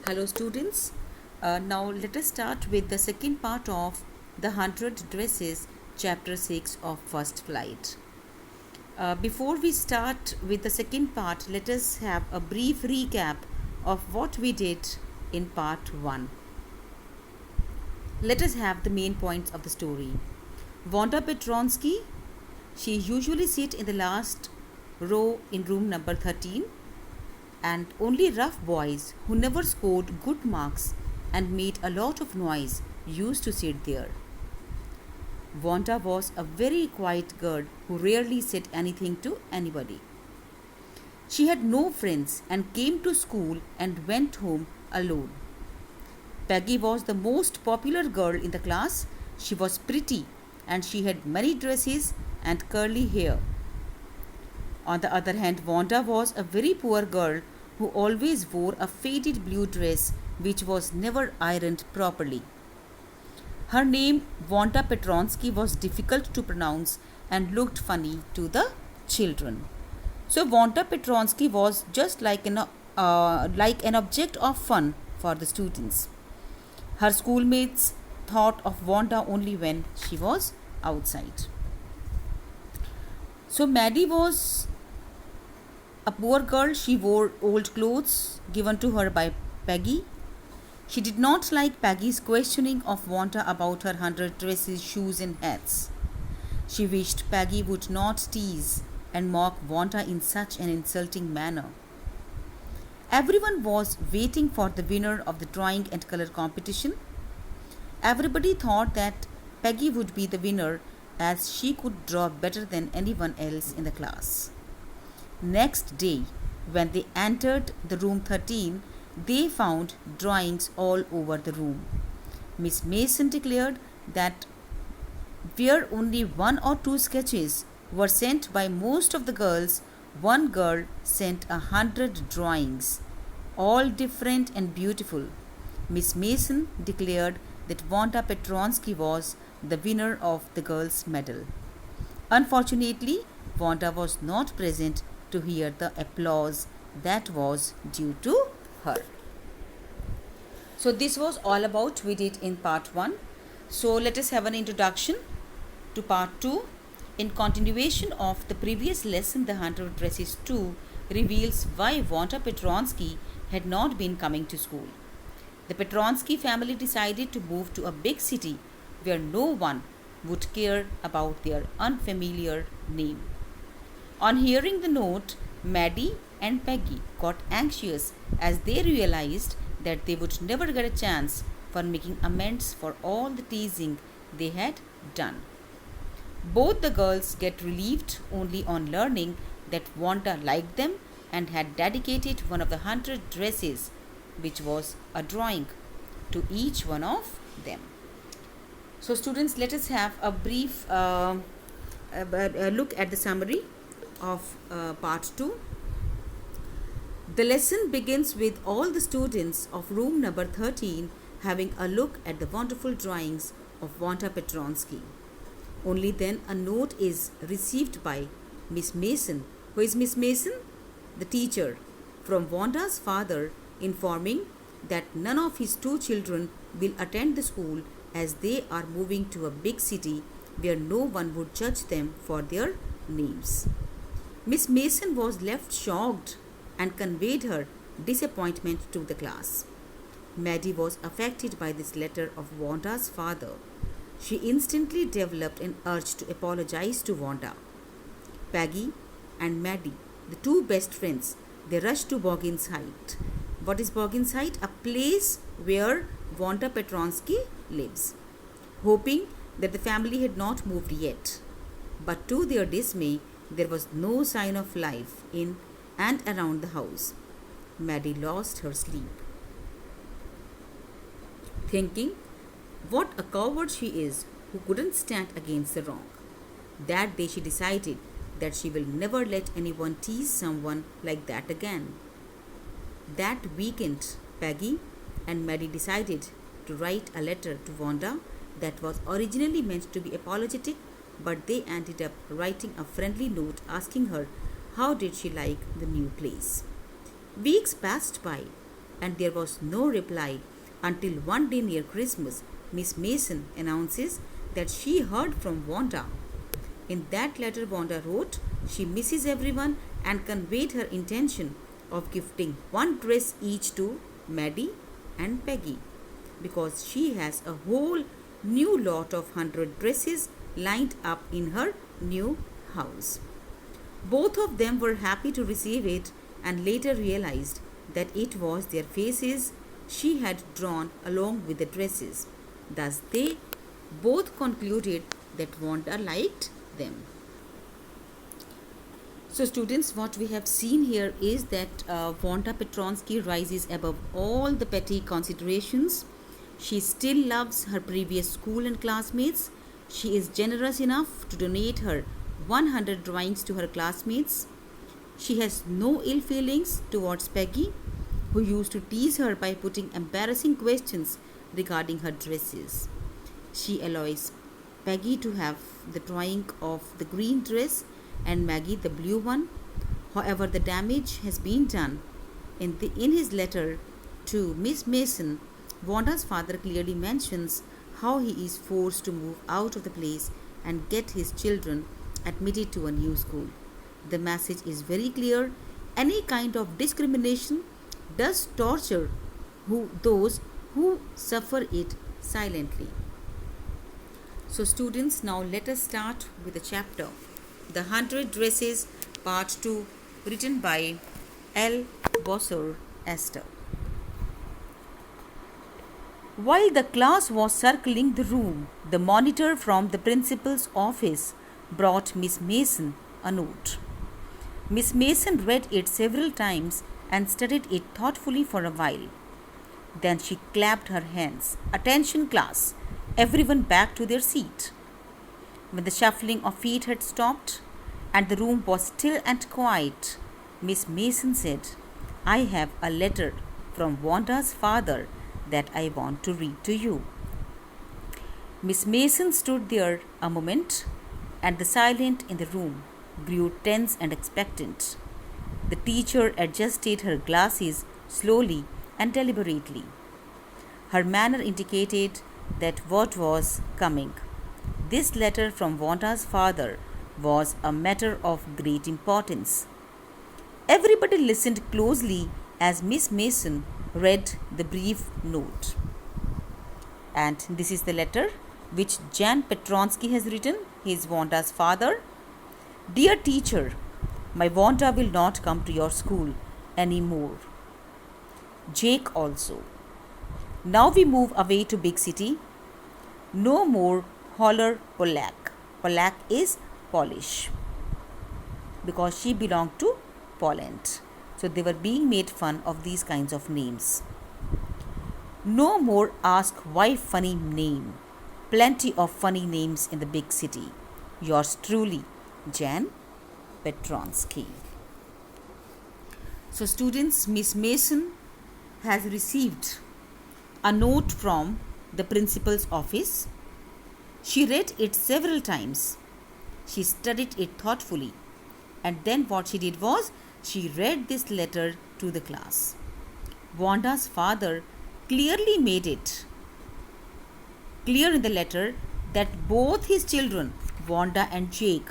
Hello, students. Now let us start with the second part of the 100 Dresses, Chapter 6 of First Flight. Before we start with the second part, let us have a brief recap of what we did in part 1. Let us have the main points of the story. Wanda Petronsky, she usually sits in the last row in room number 13, and only rough boys who never scored good marks and made a lot of noise used to sit there. Wanda was a very quiet girl who rarely said anything to anybody. She had no friends and came to school and went home alone. Peggy was the most popular girl in the class. She was pretty and she had many dresses and curly hair. On the other hand, Wanda was a very poor girl who always wore a faded blue dress which was never ironed properly. Her name, Wanda Petronsky, was difficult to pronounce and looked funny to the children. So Wanda Petronsky was just like an object of fun for the students. Her schoolmates thought of Wanda only when she was outside. So Maddie was a poor girl. She wore old clothes given to her by Peggy. She did not like Peggy's questioning of Wanda about her 100 dresses, shoes, and hats. She wished Peggy would not tease and mock Wanda in such an insulting manner. Everyone was waiting for the winner of the drawing and color competition. Everybody thought that Peggy would be the winner as she could draw better than anyone else in the class. Next day, when they entered the room 13, they found drawings all over the room. Miss Mason declared that where only one or two sketches were sent by most of the girls, one girl sent 100 drawings, all different and beautiful. Miss Mason declared that Wanda Petronsky was the winner of the girls' medal. Unfortunately, Wanda was not present to hear the applause that was due to her. So this was all about we did in part 1. So let us have an introduction to part 2. In continuation of the previous lesson, the 100 Dresses 2 reveals why Wanda Petronsky had not been coming to school. The Petronsky family decided to move to a big city where no one would care about their unfamiliar name. On hearing the note, Maddie and Peggy got anxious as they realized that they would never get a chance for making amends for all the teasing they had done. Both the girls get relieved only on learning that Wanda liked them and had dedicated one of the 100 dresses, which was a drawing, to each one of them. So students, let us have a brief look at the summary of part 2. The lesson begins with all the students of room number 13 having a look at the wonderful drawings of Wanda Petronsky. Only then a note is received by Miss Mason. Who is Miss Mason? The teacher, from Wanda's father, informing that none of his two children will attend the school as they are moving to a big city where no one would judge them for their names. Miss Mason was left shocked and conveyed her disappointment to the class. Maddie was affected by this letter of Wanda's father. She instantly developed an urge to apologize to Wanda. Peggy and Maddie, the two best friends, they rushed to Boggins Heights. What is Boggins Heights? A place where Wanda Petronsky lives, hoping that the family had not moved yet. But to their dismay, there was no sign of life in and around the house. Maddie lost her sleep, thinking what a coward she is who couldn't stand against the wrong. That day she decided that she will never let anyone tease someone like that again. That weekend, Peggy and Maddie decided to write a letter to Wanda that was originally meant to be apologetic, but they ended up writing a friendly note asking her how did she like the new place. Weeks passed by and there was no reply until one day near Christmas, Miss Mason announces that she heard from Wanda. In that letter, Wanda wrote she misses everyone and conveyed her intention of gifting one dress each to Maddie and Peggy because she has a whole new lot of 100 dresses lined up in her new house. Both of them were happy to receive it and later realized that it was their faces she had drawn along with the dresses. Thus, they both concluded that Wanda liked them. So, students, what we have seen here is that Wanda Petronsky rises above all the petty considerations. She still loves her previous school and classmates. She is generous enough to donate her 100 drawings to her classmates. She has no ill feelings towards Peggy, who used to tease her by putting embarrassing questions regarding her dresses. She allows Peggy to have the drawing of the green dress and Maggie the blue one. However, the damage has been done. In his letter to Miss Mason, Wanda's father clearly mentions how he is forced to move out of the place and get his children admitted to a new school. The message is very clear. Any kind of discrimination does torture those who suffer it silently. So, students, now let us start with the chapter The 100 Dresses, Part 2, written by L. Bossor Esther. While the class was circling the room, the monitor from the principal's office brought Miss Mason a note. Miss Mason read it several times and studied it thoughtfully for a while. Then she clapped her hands. Attention, class! Everyone back to their seat. When the shuffling of feet had stopped and the room was still and quiet, Miss Mason said, I have a letter from Wanda's father that I want to read to you. Miss Mason stood there a moment, and the silence in the room grew tense and expectant. The teacher adjusted her glasses slowly and deliberately. Her manner indicated that what was coming. This letter from Wanda's father was a matter of great importance. Everybody listened closely as Miss Mason read the brief note. And this is the letter which Jan Petronsky has written. He is Wanda's father. Dear teacher, my Wanda will not come to your school anymore. Jake also. Now we move away to big city. No more Holler Polak. Polak is Polish because she belonged to Poland. So they were being made fun of these kinds of names. No more ask why funny name. Plenty of funny names in the big city. Yours truly, Jan Petronsky. So students, Miss Mason has received a note from the principal's office. She read it several times. She studied it thoughtfully. And then what she did was, she read this letter to the class. Wanda's father clearly made it clear in the letter that both his children, Wanda and Jake,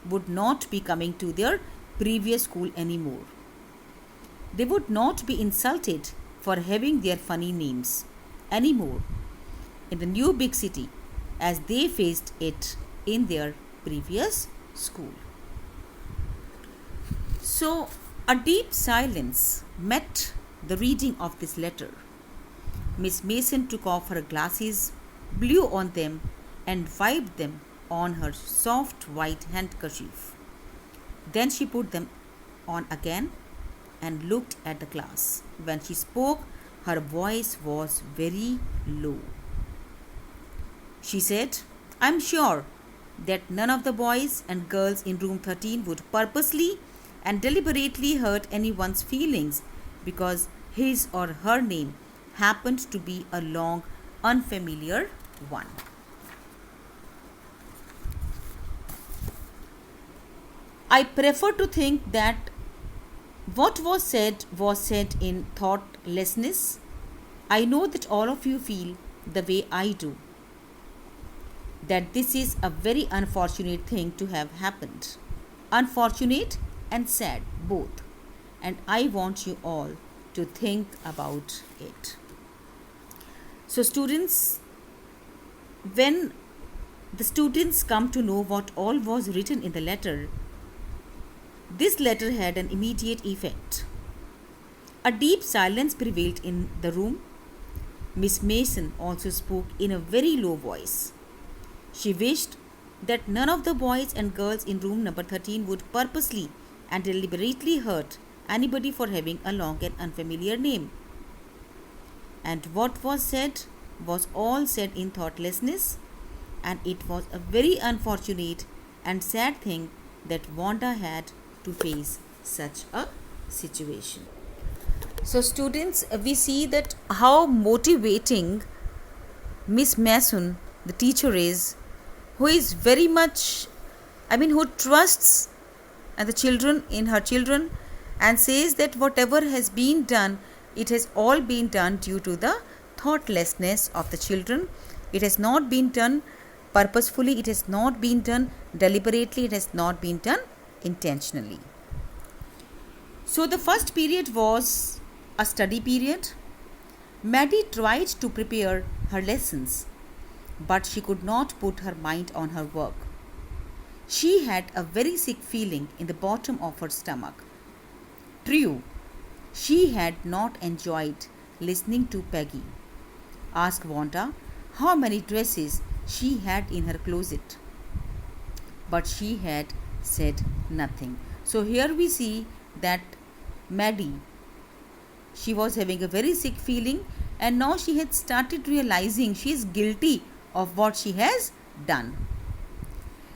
would not be coming to their previous school anymore. They would not be insulted for having their funny names anymore in the new big city as they faced it in their previous school. So, a deep silence met the reading of this letter. Miss Mason took off her glasses, blew on them, and wiped them on her soft white handkerchief. Then she put them on again and looked at the class. When she spoke, her voice was very low. She said, I'm sure that none of the boys and girls in room 13 would purposely and deliberately hurt anyone's feelings because his or her name happened to be a long, unfamiliar one. I prefer to think that What was said in thoughtlessness. I know that all of you feel the way I do, that this is a very unfortunate thing to have happened. Unfortunate and sad, both. And I want you all to think about it. So, students, when the students come to know what all was written in the letter, this letter had an immediate effect. A deep silence prevailed in the room. Miss Mason also spoke in a very low voice. She wished that none of the boys and girls in room number 13 would purposely and deliberately hurt anybody for having a long and unfamiliar name. And what was said was all said in thoughtlessness, and it was a very unfortunate and sad thing that Wanda had to face such a situation. So, students, we see that how motivating Miss Mason, the teacher, is, who is very much, who trusts the children in her children and says that whatever has been done, it has all been done due to the thoughtlessness of the children. It has not been done purposefully, it has not been done deliberately, it has not been done intentionally. So the first period was a study period. Maddie tried to prepare her lessons, but she could not put her mind on her work. She had a very sick feeling in the bottom of her stomach. True, she had not enjoyed listening to Peggy ask Wanda how many dresses she had in her closet, but she had said nothing. So here we see that Maddie, she was having a very sick feeling, and now she had started realizing she is guilty of what she has done.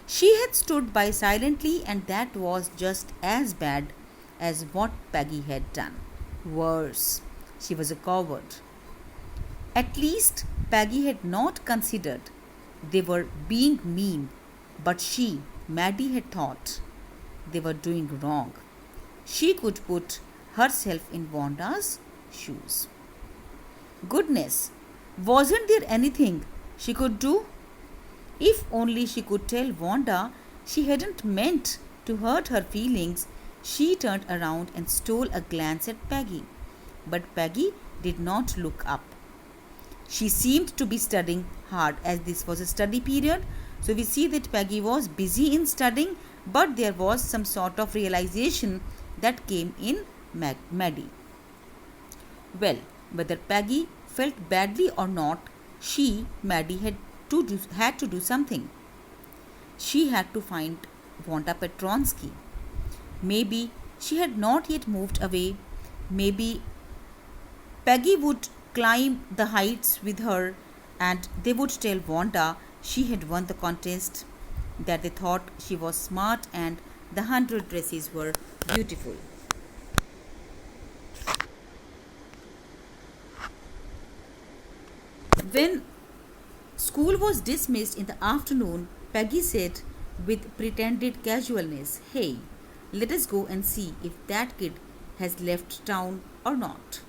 She had stood by silently, and that was just as bad as what Peggy had done. Worse, she was a coward. At least Peggy had not considered they were being mean, but she, Maddie, had thought they were doing wrong. She could put herself in Wanda's shoes. Goodness, wasn't there anything she could do? If only she could tell Wanda she hadn't meant to hurt her feelings. She turned around and stole a glance at Peggy. But Peggy did not look up. She seemed to be studying hard, as this was a study period. So we see that Peggy was busy in studying, but there was some sort of realization that came in Maddie. Well, whether Peggy felt badly or not, Maddie, had to do something. She had to find Wanda Petronsky. Maybe she had not yet moved away. Maybe Peggy would climb the heights with her, and they would tell Wanda she had won the contest, that they thought she was smart and the 100 dresses were beautiful. When school was dismissed in the afternoon, Peggy said with pretended casualness, "Hey, let us go and see if that kid has left town or not."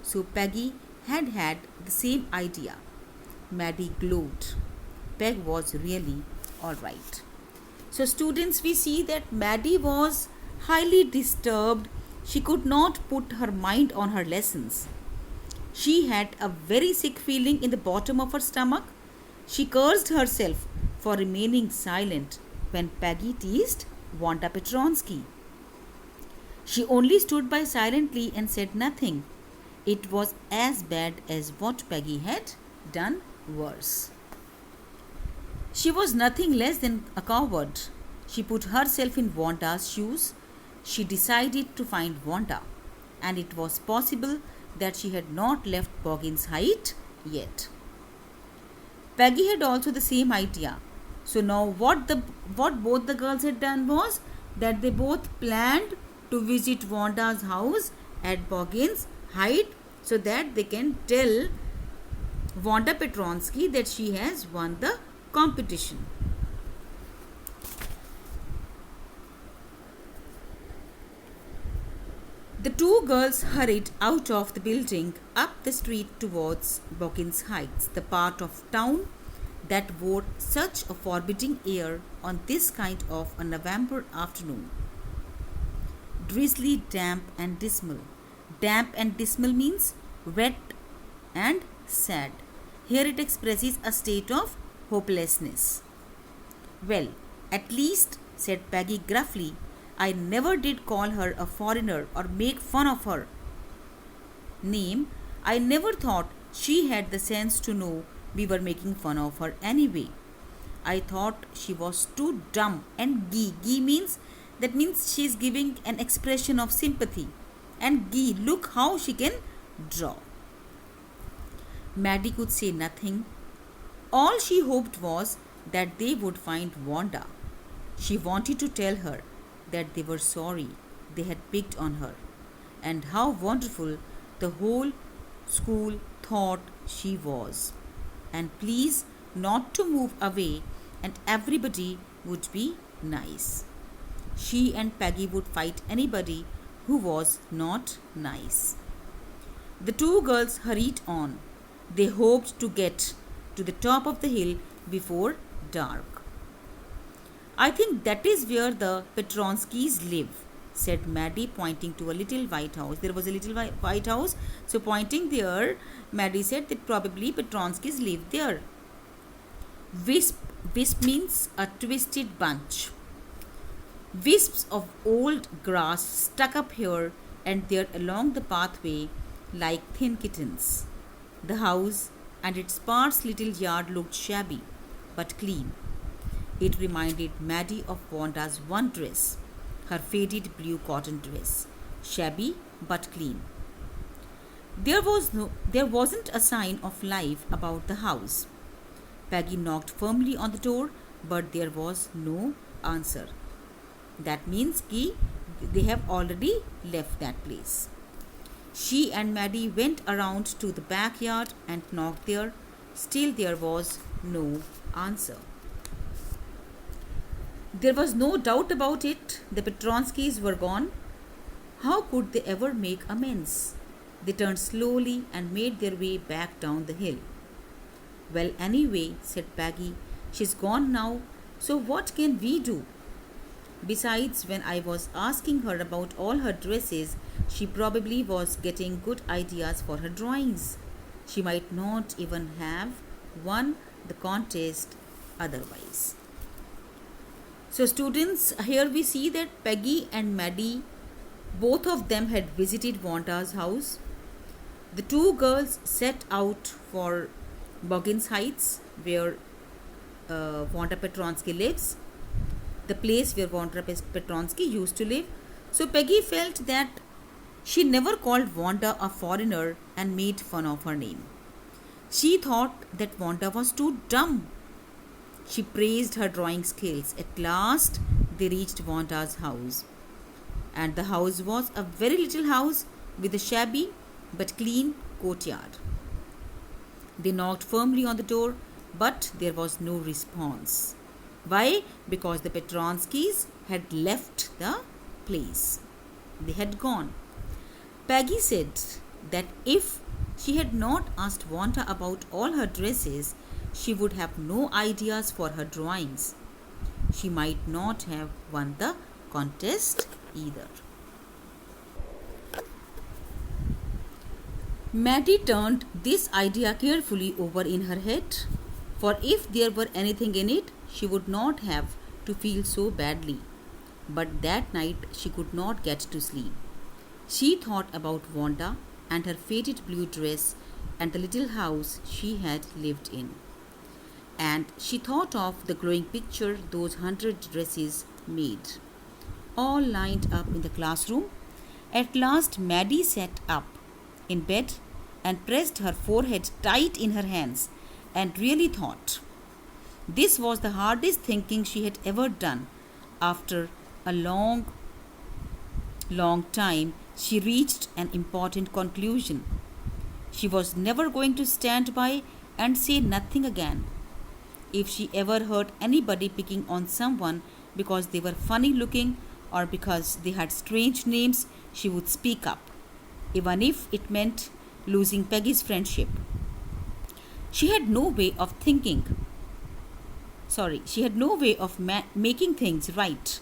So Peggy had had the same idea. Maddie glowed. Peg was really alright. So students, we see that Maddie was highly disturbed. She could not put her mind on her lessons. She had a very sick feeling in the bottom of her stomach. She cursed herself for remaining silent when Peggy teased Wanda Petronsky. She only stood by silently and said nothing. It was as bad as what Peggy had done, worse. She was nothing less than a coward. She put herself in Wanda's shoes. She decided to find Wanda, and it was possible that she had not left Boggin's Height yet. Peggy had also the same idea. So now what both the girls had done was that they both planned to visit Wanda's house at Boggin's Height so that they can tell Wanda Petronsky that she has won the competition. The two girls hurried out of the building up the street towards Boggins Heights, the part of town that wore such a forbidding air on this kind of a November afternoon. Drizzly, damp, and dismal. Damp and dismal means wet and sad. Here it expresses a state of hopelessness. Well, at least, said Peggy gruffly, I never did call her a foreigner or make fun of her name. I never thought she had the sense to know we were making fun of her anyway. I thought she was too dumb and gee. Gee means that means she is giving an expression of sympathy. And gee, look how she can draw. Maddie could say nothing. All she hoped was that they would find Wanda. She wanted to tell her that they were sorry they had picked on her and how wonderful the whole school thought she was. And please not to move away and everybody would be nice. She and Peggy would fight anybody who was not nice. The two girls hurried on. They hoped to get to the top of the hill before dark. I think that is where the Petronskis live, said Maddie, pointing to a little white house. There was a little white house, so pointing there, Maddie said that probably Petronskis live there. Wisp. Wisp means a twisted bunch. Wisps of old grass stuck up here and there along the pathway like thin kittens. The house and its sparse little yard looked shabby but clean. It reminded Maddie of Wanda's one dress, her faded blue cotton dress, shabby but clean. There wasn't a sign of life about the house. Peggy knocked firmly on the door, but there was no answer. That means they have already left that place. She and Maddie went around to the backyard and knocked there. Still there was no answer. There was no doubt about it. The Petronskis were gone. How could they ever make amends? They turned slowly and made their way back down the hill. Well, anyway, said Peggy, she's gone now, so what can we do? Besides, when I was asking her about all her dresses, she probably was getting good ideas for her drawings. She might not even have won the contest otherwise. So students, here we see that Peggy and Maddie, both of them had visited Wanda's house. The two girls set out for Boggins Heights, where Wanda Petronsky lives, the place where Wanda Petronsky used to live. So Peggy felt that she never called Wanda a foreigner and made fun of her name. She thought that Wanda was too dumb. She praised her drawing skills. At last, they reached Wanda's house. And the house was a very little house with a shabby but clean courtyard. They knocked firmly on the door, but there was no response. Why? Because the Petronskis had left the place. They had gone. Peggy said that if she had not asked Wanda about all her dresses, she would have no ideas for her drawings. She might not have won the contest either. Maddie turned this idea carefully over in her head, for if there were anything in it, she would not have to feel so badly. But that night she could not get to sleep. She thought about Wanda and her faded blue dress and the little house she had lived in. And she thought of the glowing picture those 100 dresses made, all lined up in the classroom. At last Maddie sat up in bed and pressed her forehead tight in her hands and really thought. This was the hardest thinking she had ever done. After a long time, she reached an important conclusion. She was never going to stand by and say nothing again. If she ever heard anybody picking on someone because they were funny looking or because they had strange names, she would speak up, even if it meant losing Peggy's friendship. She had no way of she had no way of making things right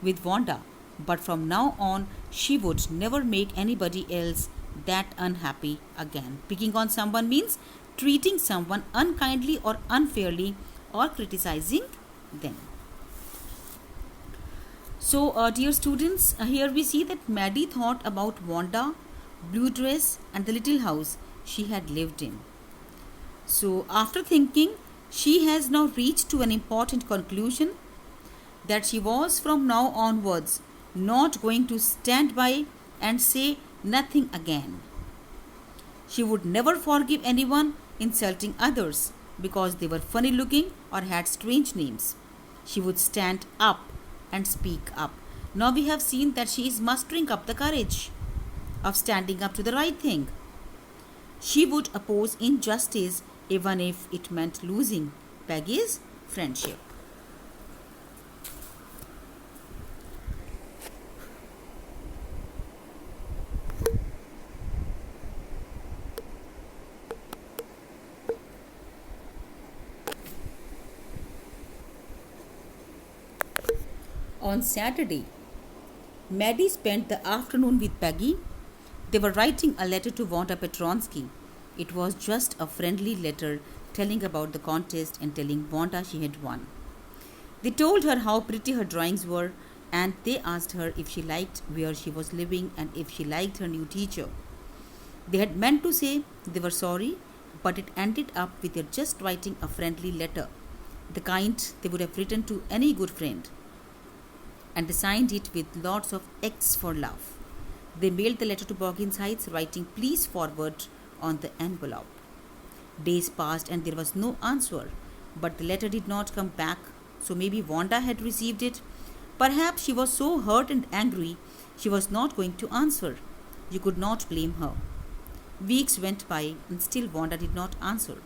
with Wanda, but from now on, she would never make anybody else that unhappy again. Picking on someone means treating someone unkindly or unfairly or criticizing them. So, dear students, here we see that Maddie thought about Wanda, blue dress, and the little house she had lived in. So, after thinking, she has now reached to an important conclusion that she was from now onwards not going to stand by and say nothing again. She would never forgive anyone insulting others because they were funny looking or had strange names. She would stand up and speak up. Now we have seen that she is mustering up the courage of standing up to the right thing. She would oppose injustice even if it meant losing Peggy's friendship. On Saturday, Maddie spent the afternoon with Peggy. They were writing a letter to Wanda Petronsky. It was just a friendly letter telling about the contest and telling Wanda she had won. They told her how pretty her drawings were, and they asked her if she liked where she was living and if she liked her new teacher. They had meant to say they were sorry, but it ended up with their just writing a friendly letter, the kind they would have written to any good friend, and they signed it with lots of X for love. They mailed the letter to Boggins Heights, writing please forward on the envelope. Days passed and there was no answer, but the letter did not come back, so maybe Wanda had received it. Perhaps she was so hurt and angry she was not going to answer. You could not blame her. Weeks went by and still Wanda did not answer.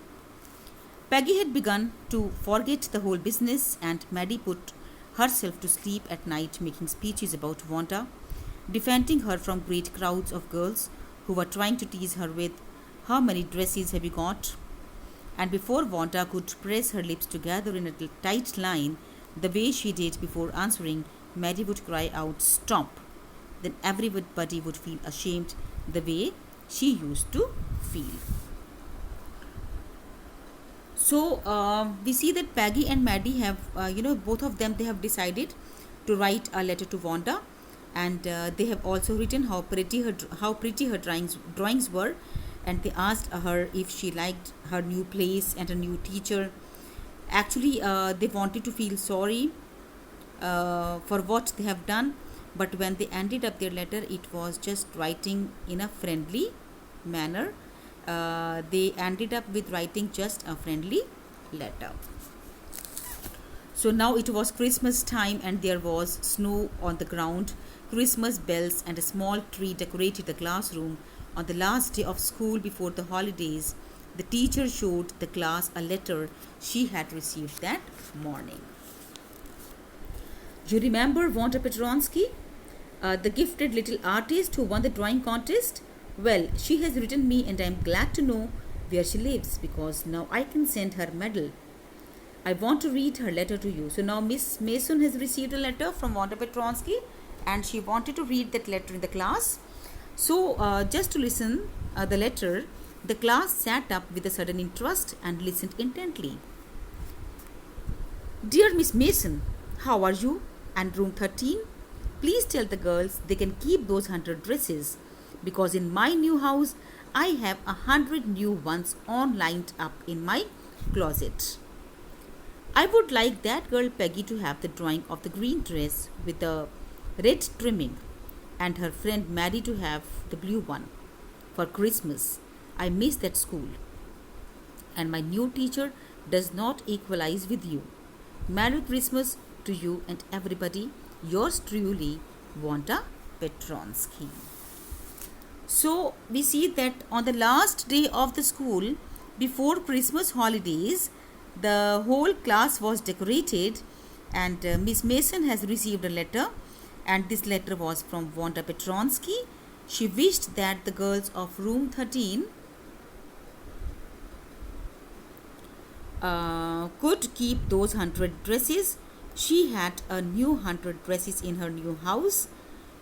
Peggy had begun to forget the whole business, and Maddie put herself to sleep at night making speeches about Wanda, defending her from great crowds of girls who were trying to tease her with, how many dresses have you got? And before Wanda could press her lips together in a tight line, the way she did before answering, Maddie would cry out, stop. Then everybody would feel ashamed the way she used to feel. So we see that Peggy and Maddie have, both of them, they have decided to write a letter to Wanda, and they have also written how pretty her drawings were, and they asked her if she liked her new place and her new teacher. Actually, they wanted to feel sorry for what they have done, but when they ended up their letter, it was just writing in a friendly manner. They ended up with writing just a friendly letter. So now it was Christmas time and there was snow on the ground. Christmas bells and a small tree decorated the classroom. On the last day of school before the holidays, the teacher showed the class a letter she had received that morning. You remember Wanda Petronsky, the gifted little artist who won the drawing contest? Well, she has written me and I am glad to know where she lives because now I can send her medal. I want to read her letter to you. So now Miss Mason has received a letter from Wanda Petronsky and she wanted to read that letter in the class. So just to listen the letter, the class sat up with a sudden interest and listened intently. Dear Miss Mason, how are you? And room 13? Please tell the girls they can keep those 100 dresses because in my new house I have 100 new ones on lined up in my closet. I would like that girl Peggy to have the drawing of the green dress with the red trimming and her friend Maddie to have the blue one. For Christmas, I miss that school. And my new teacher does not equalize with you. Merry Christmas to you and everybody. Yours truly, Wanda Petronsky. So we see that on the last day of the school, before Christmas holidays, the whole class was decorated and Miss Mason has received a letter And this letter was from Wanda Petronsky. She wished that the girls of room 13 could keep those 100 dresses. She had a new 100 dresses in her new house.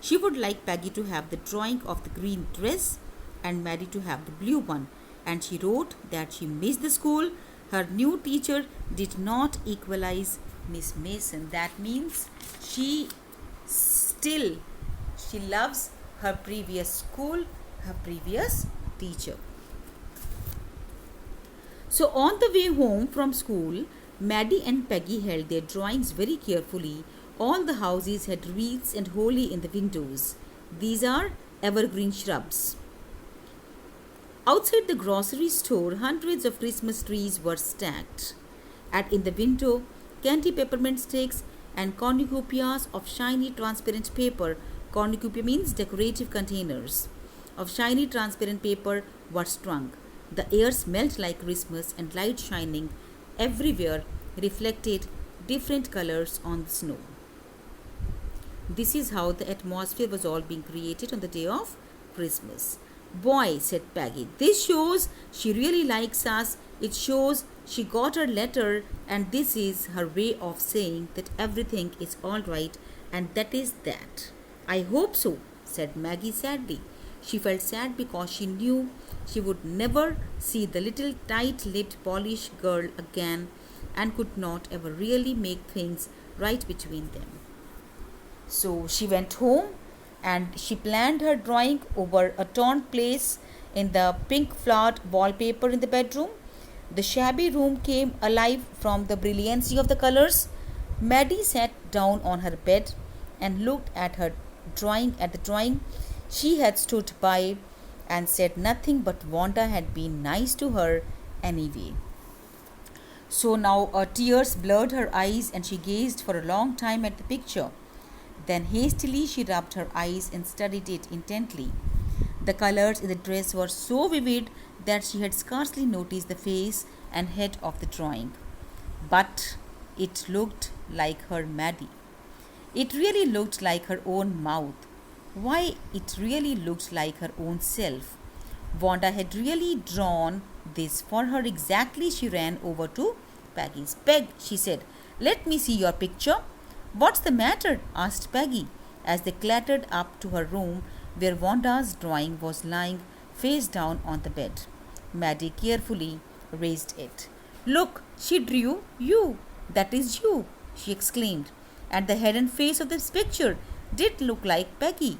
She would like Peggy to have the drawing of the green dress and Maddie to have the blue one. And she wrote that she missed the school. Her new teacher did not equalize Miss Mason. That means she still she loves her previous school, her previous teacher. So on the way home from school, Maddie and Peggy held their drawings very carefully. All the houses had wreaths and holly in the windows. These are evergreen shrubs. Outside the grocery store, hundreds of Christmas trees were stacked. And in the window, candy peppermint sticks and cornucopias of shiny transparent paper. Cornucopia means decorative containers of shiny transparent paper were strung. The air smelled like Christmas and light shining everywhere reflected different colors on the snow. This is how the atmosphere was all being created on the day of Christmas. Boy, said Peggy, this shows she really likes us. It shows she got her letter, and this is her way of saying that everything is all right, and that is that. I hope so, said Maggie sadly. She felt sad because she knew she would never see the little tight-lipped Polish girl again and could not ever really make things right between them. So she went home and she planned her drawing over a torn place in the pink flowered wallpaper in the bedroom. The shabby room came alive from the brilliancy of the colors. Maddie sat down on her bed and looked at the drawing she had stood by and said nothing, but Wanda had been nice to her anyway. So now tears blurred her eyes and she gazed for a long time at the picture. Then hastily she rubbed her eyes and studied it intently. The colors in the dress were so vivid that she had scarcely noticed the face and head of the drawing. But it looked like her Maddie. It really looked like her own mouth. Why, it really looked like her own self. Wanda had really drawn this for her exactly. She ran over to Peggy's. Peg, she said, let me see your picture. What's the matter? Asked Peggy as they clattered up to her room where Wanda's drawing was lying face down on the bed. Maddie carefully raised it. Look, she drew you. That is you, she exclaimed. And the head and face of this picture did look like Peggy.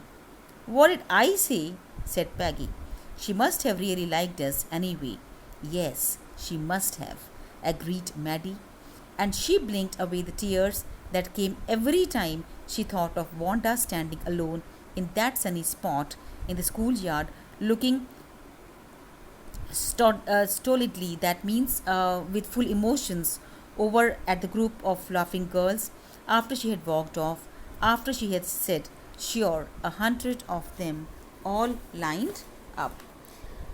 What did I say? Said Peggy. She must have really liked us anyway. Yes, she must have, agreed Maddie. And she blinked away the tears that came every time she thought of Wanda standing alone in that sunny spot in the schoolyard looking stolidly, that means with full emotions, over at the group of laughing girls after she had walked off, after she had said, sure, 100 of them all lined up.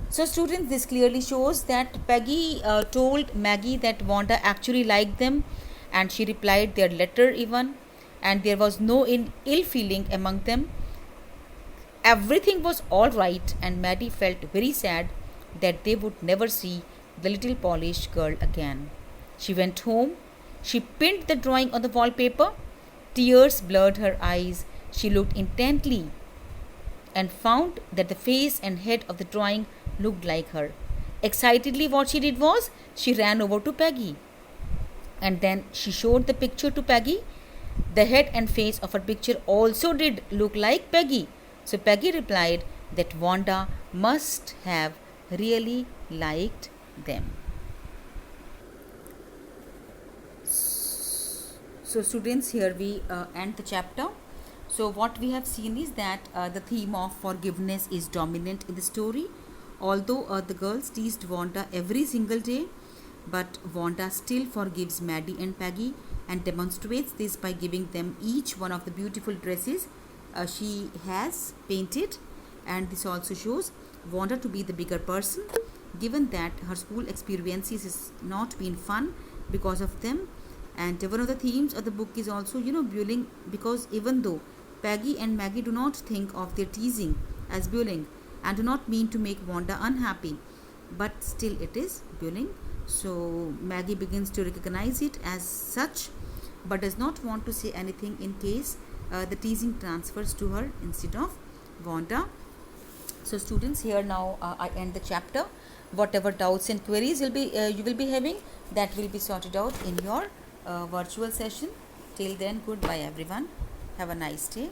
So students, this clearly shows that Peggy told Maggie that Wanda actually liked them, and she replied their letter even, and there was no ill feeling among them. Everything was all right, and Maddie felt very sad that they would never see the little Polish girl again. She went home. She pinned the drawing on the wallpaper. Tears blurred her eyes. She looked intently and found that the face and head of the drawing looked like her. Excitedly, what she did was she ran over to Peggy. And then she showed the picture to Peggy. The head and face of her picture also did look like Peggy. So Peggy replied that Wanda must have really liked them. So students, here we end the chapter. So what we have seen is that the theme of forgiveness is dominant in the story. Although the girls teased Wanda every single day, but Wanda still forgives Maddie and Peggy and demonstrates this by giving them each one of the beautiful dresses she has painted. And this also shows Wanda to be the bigger person, given that her school experiences has not been fun because of them. And one of the themes of the book is also, bullying, because even though Peggy and Maggie do not think of their teasing as bullying and do not mean to make Wanda unhappy, but still it is bullying. So Maggie begins to recognize it as such but does not want to say anything in case the teasing transfers to her instead of Wanda. So students, here now I end the chapter. Whatever doubts and queries you will be having, that will be sorted out in your virtual session. Till then, goodbye everyone. Have a nice day.